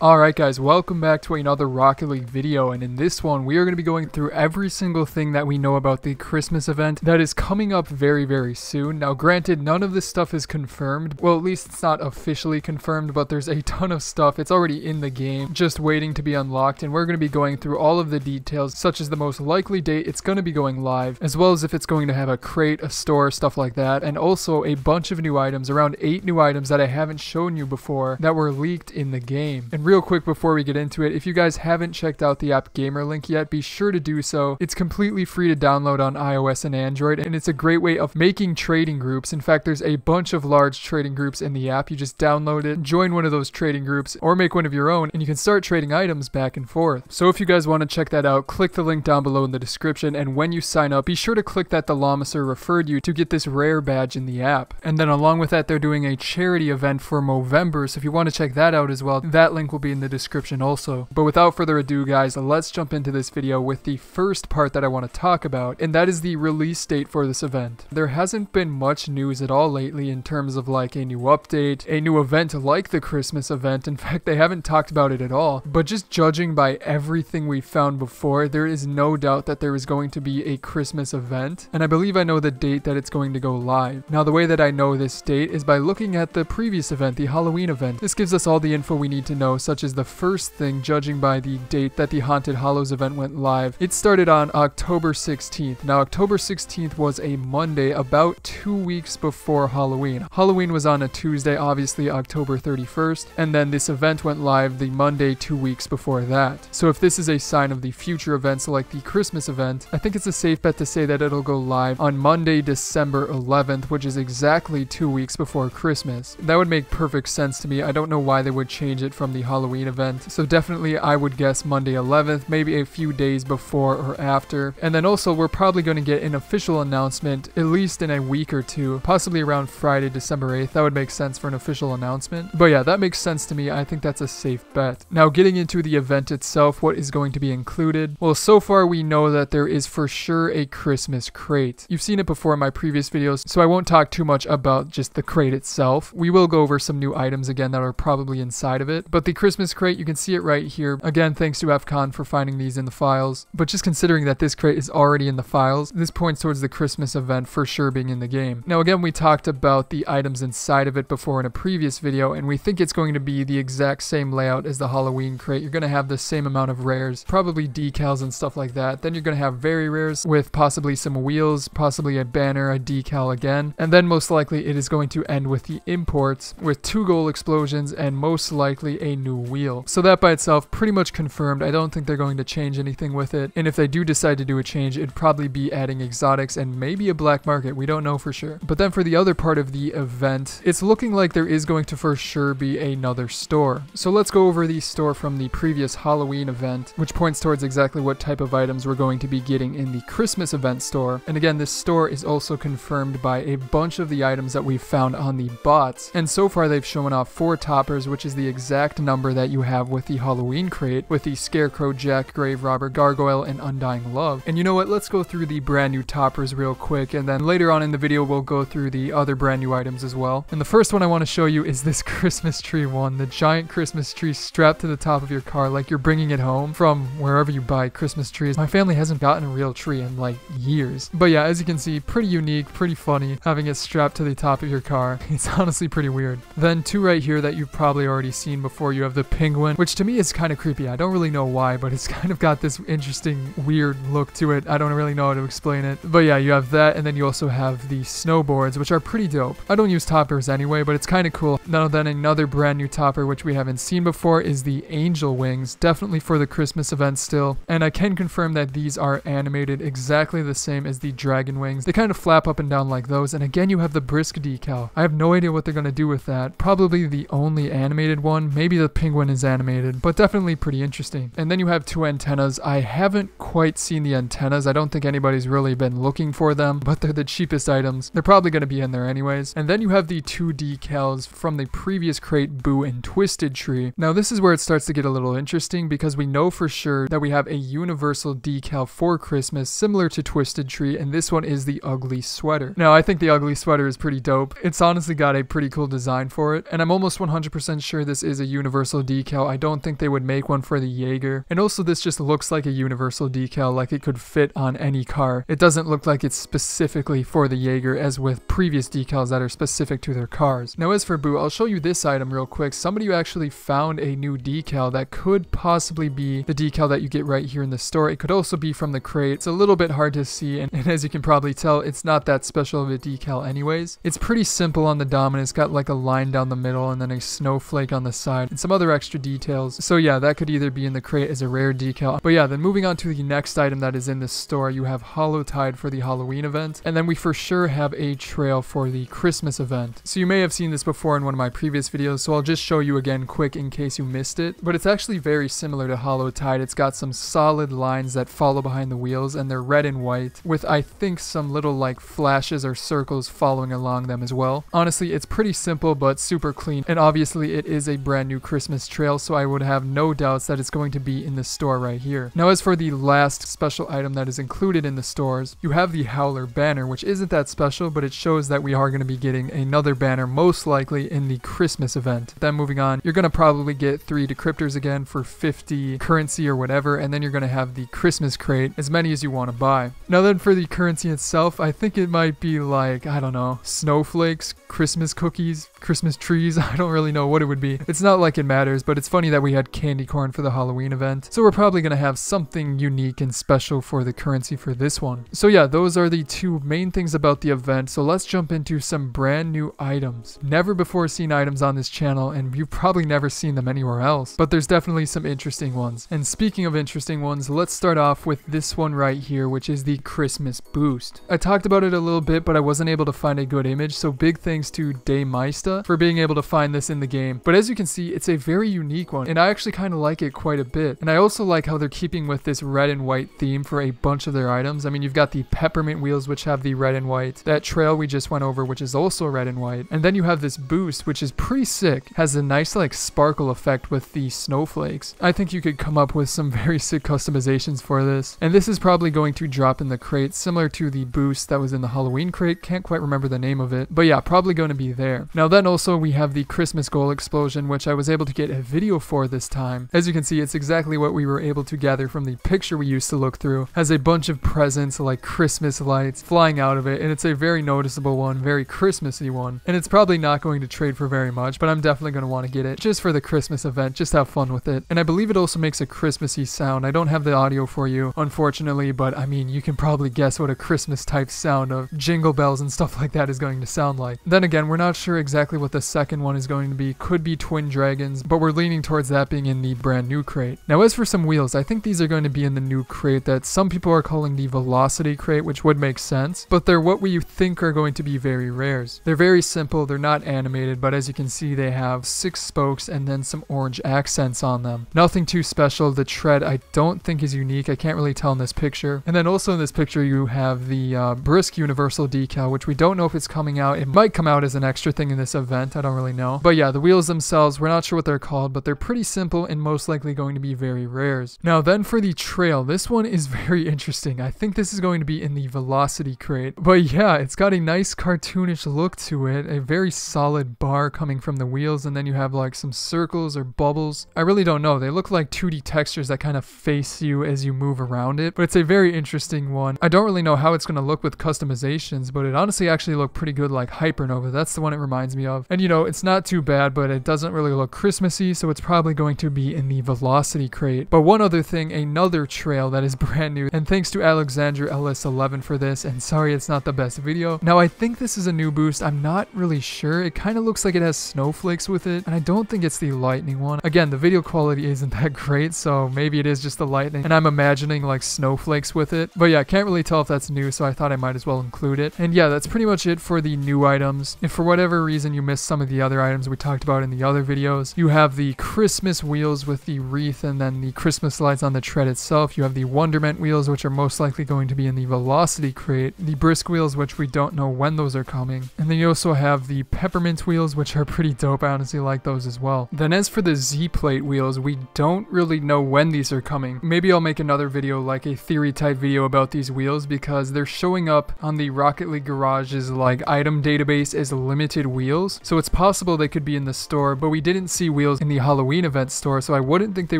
Alright guys, welcome back to another Rocket League video, and in this one we are going to be going through every single thing that we know about the Christmas event that is coming up very soon. Now granted, none of this stuff is confirmed, well at least it's not officially confirmed, but there's a ton of stuff, it's already in the game, just waiting to be unlocked, and we're going to be going through all of the details, such as the most likely date it's going to be going live, as well as if it's going to have a crate, a store, stuff like that, and also a bunch of new items, around 8 new items that I haven't shown you before that were leaked in the game. And real quick before we get into it, if you guys haven't checked out the app Gamer Link yet, be sure to do so. It's completely free to download on iOS and Android, and it's a great way of making trading groups. In fact, there's a bunch of large trading groups in the app. You just download it, join one of those trading groups, or make one of your own, and you can start trading items back and forth. So if you guys want to check that out, click the link down below in the description, and when you sign up, be sure to click that TheLlamaSir referred you to get this rare badge in the app. And then along with that, they're doing a charity event for Movember, so if you want to check that out as well, that link will be in the description also. But without further ado guys, let's jump into this video with the first part that I want to talk about, and that is the release date for this event. There hasn't been much news at all lately in terms of like a new update, a new event like the Christmas event. In fact, they haven't talked about it at all. But just judging by everything we found before, there is no doubt that there is going to be a Christmas event, and I believe I know the date that it's going to go live. Now the way that I know this date is by looking at the previous event, the Halloween event. This gives us all the info we need to know, such as the first thing, judging by the date that the Haunted Hollows event went live. It started on October 16th. Now October 16th was a Monday, about 2 weeks before Halloween. Halloween was on a Tuesday, obviously October 31st, and then this event went live the Monday 2 weeks before that. So if this is a sign of the future events like the Christmas event, I think it's a safe bet to say that it'll go live on Monday, December 11th, which is exactly 2 weeks before Christmas. That would make perfect sense to me. I don't know why they would change it from the Halloween event. So definitely I would guess Monday 11th, maybe a few days before or after. And then also we're probably going to get an official announcement at least in a week or two, possibly around Friday, December 8th. That would make sense for an official announcement. But yeah, that makes sense to me. I think that's a safe bet. Now getting into the event itself, what is going to be included? Well, so far we know that there is for sure a Christmas crate. You've seen it before in my previous videos, so I won't talk too much about just the crate itself. We will go over some new items again that are probably inside of it, but the Christmas crate, you can see it right here. Again, thanks to FCon for finding these in the files, but just considering that this crate is already in the files, this points towards the Christmas event for sure being in the game. Now again, we talked about the items inside of it before in a previous video, and we think it's going to be the exact same layout as the Halloween crate. You're going to have the same amount of rares, probably decals and stuff like that. Then you're going to have very rares with possibly some wheels, possibly a banner, a decal again, and then most likely it is going to end with the imports with 2 gold explosions and most likely a new wheel. So that by itself pretty much confirmed. I don't think they're going to change anything with it, and if they do decide to do a change, it'd probably be adding exotics and maybe a black market. We don't know for sure. But then for the other part of the event, it's looking like there is going to for sure be another store. So let's go over the store from the previous Halloween event, which points towards exactly what type of items we're going to be getting in the Christmas event store. And again, this store is also confirmed by a bunch of the items that we've found on the bots, and so far they've shown off 4 toppers, which is the exact number that you have with the Halloween crate, with the Scarecrow, Jack, Grave Robber, Gargoyle, and Undying Love. And you know what, let's go through the brand new toppers real quick, and then later on in the video we'll go through the other brand new items as well. And the first one I want to show you is this Christmas tree one, the giant Christmas tree strapped to the top of your car like you're bringing it home from wherever you buy Christmas trees. My family hasn't gotten a real tree in like years. But yeah, as you can see, pretty unique, pretty funny, having it strapped to the top of your car. It's honestly pretty weird. Then 2 right here that you've probably already seen before. You have the penguin, which to me is kind of creepy. I don't really know why, but it's kind of got this interesting, weird look to it. I don't really know how to explain it. But yeah, you have that, and then you also have the snowboards, which are pretty dope. I don't use toppers anyway, but it's kind of cool. Now then, another brand new topper, which we haven't seen before, is the angel wings, definitely for the Christmas event still. And I can confirm that these are animated exactly the same as the dragon wings. They kind of flap up and down like those, and again, you have the brisk decal. I have no idea what they're going to do with that. Probably the only animated one. Maybe the penguin is animated, but definitely pretty interesting. And then you have 2 antennas. I haven't quite seen the antennas. I don't think anybody's really been looking for them, but they're the cheapest items. They're probably going to be in there anyways. And then you have the 2 decals from the previous crate, Boo and Twisted Tree. Now this is where it starts to get a little interesting, because we know for sure that we have a universal decal for Christmas similar to Twisted Tree, and this one is the ugly sweater. Now I think the ugly sweater is pretty dope. It's honestly got a pretty cool design for it, and I'm almost 100% sure this is a universal universal decal. I don't think they would make one for the Jaeger. And also this just looks like a universal decal, like it could fit on any car. It doesn't look like it's specifically for the Jaeger as with previous decals that are specific to their cars. Now as for Boo, I'll show you this item real quick. Somebody who actually found a new decal that could possibly be the decal that you get right here in the store. It could also be from the crate. It's a little bit hard to see, and as you can probably tell, it's not that special of a decal anyways. It's pretty simple on the dominant. It's got like a line down the middle and then a snowflake on the side and some other extra details. So yeah, that could either be in the crate as a rare decal. But yeah, then moving on to the next item that is in the store, you have Hollow Tide for the Halloween event, and then we for sure have a trail for the Christmas event. So you may have seen this before in one of my previous videos, so I'll just show you again quick in case you missed it. But it's actually very similar to Hollow Tide. It's got some solid lines that follow behind the wheels, and they're red and white with I think some little like flashes or circles following along them as well. Honestly, it's pretty simple but super clean, and obviously it is a brand new Christmas trail, so I would have no doubts that it's going to be in the store right here. Now as for the last special item that is included in the stores, you have the Howler banner, which isn't that special, but it shows that we are going to be getting another banner most likely in the Christmas event. Then moving on, you're going to probably get 3 decryptors again for 50 currency or whatever, and then you're going to have the Christmas crate, as many as you want to buy. Now then for the currency itself, I think it might be like, I don't know, snowflakes, Christmas cookies, Christmas trees. I don't really know what it would be. It's not like it matters, but it's funny that we had candy corn for the Halloween event. So we're probably going to have something unique and special for the currency for this one. So yeah, those are the 2 main things about the event. So let's jump into some brand new items. Never before seen items on this channel, and you've probably never seen them anywhere else, but there's definitely some interesting ones. And speaking of interesting ones, let's start off with this one right here, which is the Christmas boost. I talked about it a little bit, but I wasn't able to find a good image, so big thanks to Daymeista for being able to find this in the game. But as you can see, it's a very unique one, and I actually kind of like it quite a bit. And I also like how they're keeping with this red and white theme for a bunch of their items. I mean, you've got the peppermint wheels, which have the red and white, that trail we just went over, which is also red and white, and then you have this boost, which is pretty sick, has a nice like sparkle effect with the snowflakes. I think you could come up with some very sick customizations for this, and this is probably going to drop in the crate, similar to the boost that was in the Halloween crate. Can't quite remember the name of it, but yeah, probably going to be there. Now then also we have the Christmas goal explosion, which I was able to get a video for this time. As you can see, it's exactly what we were able to gather from the picture we used to look through. Has a bunch of presents like Christmas lights flying out of it, and it's a very noticeable one, very Christmassy one, and it's probably not going to trade for very much, but I'm definitely going to want to get it just for the Christmas event, just have fun with it. And I believe it also makes a Christmassy sound. I don't have the audio for you, unfortunately, but I mean, you can probably guess what a Christmas type sound of jingle bells and stuff like that is going to sound like. Then again, we're not sure exactly what the second one is going to be. Could be twin dragons, but we're leaning towards that being in the brand new crate. Now as for some wheels, I think these are going to be in the new crate that some people are calling the Velocity crate, which would make sense, but they're what we think are going to be very rares. They're very simple, they're not animated, but as you can see, they have 6 spokes and then some orange accents on them. Nothing too special. The tread I don't think is unique. I can't really tell in this picture. And then also in this picture you have the Brisk Universal decal, which we don't know if it's coming out. It might come out as an extra thing in this event, I don't really know. But yeah, the wheels themselves, we're not sure what they're called, but they're pretty simple and most likely going to be very rares. Now then for the trail, this one is very interesting. I think this is going to be in the Velocity crate. But yeah, it's got a nice cartoonish look to it, a very solid bar coming from the wheels, and then you have like some circles or bubbles. I really don't know. They look like 2D textures that kind of face you as you move around it, but it's a very interesting one. I don't really know how it's going to look with customizations, but it honestly actually looked pretty good like Hypernova. That's the one it reminds me of. And you know, it's not too bad, but it doesn't really look Christmassy, so it's probably going to be in the Velocity crate. But one other thing, another trail that is brand new, and thanks to Alexandra LS11 for this, and sorry it's not the best video. Now I think this is a new boost. I'm not really sure. It kind of looks like it has snowflakes with it, and I don't think it's the lightning one. Again, the video quality isn't that great, so maybe it is just the lightning, and I'm imagining like snowflakes with it. But yeah, I can't really tell if that's new, so I thought I might as well include it. And yeah, that's pretty much it for the new items. If for whatever reason you missed some of the other items we talked about in the other videos, you have the Christmas wheels with the wreath and then the Christmas lights on the tread itself. You have the Wonderment wheels, which are most likely going to be in the Velocity crate. The Brisk wheels, which we don't know when those are coming. And then you also have the Peppermint wheels, which are pretty dope. I honestly like those as well. Then as for the Z-plate wheels, we don't really know when these are coming. Maybe I'll make another video, like a theory type video about these wheels, because they're showing up on the Rocket League Garage's like item database as limited wheels. So it's possible they could be in the store, but we didn't see wheels in the Halloween event store, so I wouldn't think they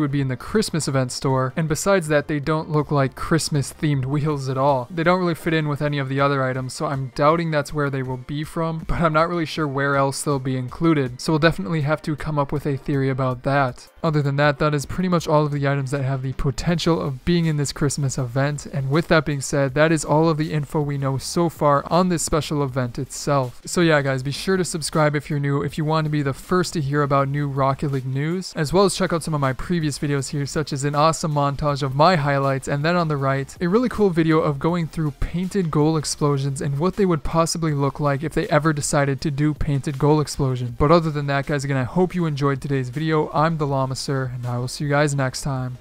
would be in the Christmas event store. And besides that, they don't look like Christmas themed wheels at all. They don't really fit in with any of the other items, so I'm doubting that's where they will be from, but I'm not really sure where else they'll be included, so we'll definitely have to come up with a theory about that. Other than that, that is pretty much all of the items that have the potential of being in this Christmas event, and with that being said, that is all of the info we know so far on this special event itself. So yeah guys, be sure to subscribe if you're new, if you want to be the first to hear about new Rocket League news, as well as check out some of my previous videos here, such as an awesome montage of my highlights, and then on the right, a really cool video of going through painted goal explosions and what they would possibly look like if they ever decided to do painted goal explosion. But other than that guys, again, I hope you enjoyed today's video. I'm TheLlamaSir, and I will see you guys next time.